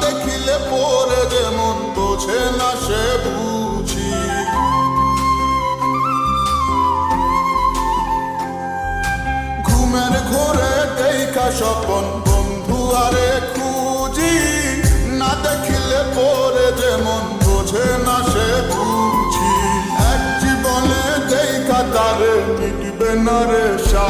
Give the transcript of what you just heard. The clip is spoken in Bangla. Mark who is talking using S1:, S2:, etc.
S1: দেখিলে পরে যেমন বোঝে না সে বুঝি। ঘুমের ঘোরে দেখা স্বপন বন্ধু আরে খুঁজি, না দেখিলে পরে যেমন বোঝে না সে বুঝি। এক জীবনে দেখা তারে মিটবে না রে সা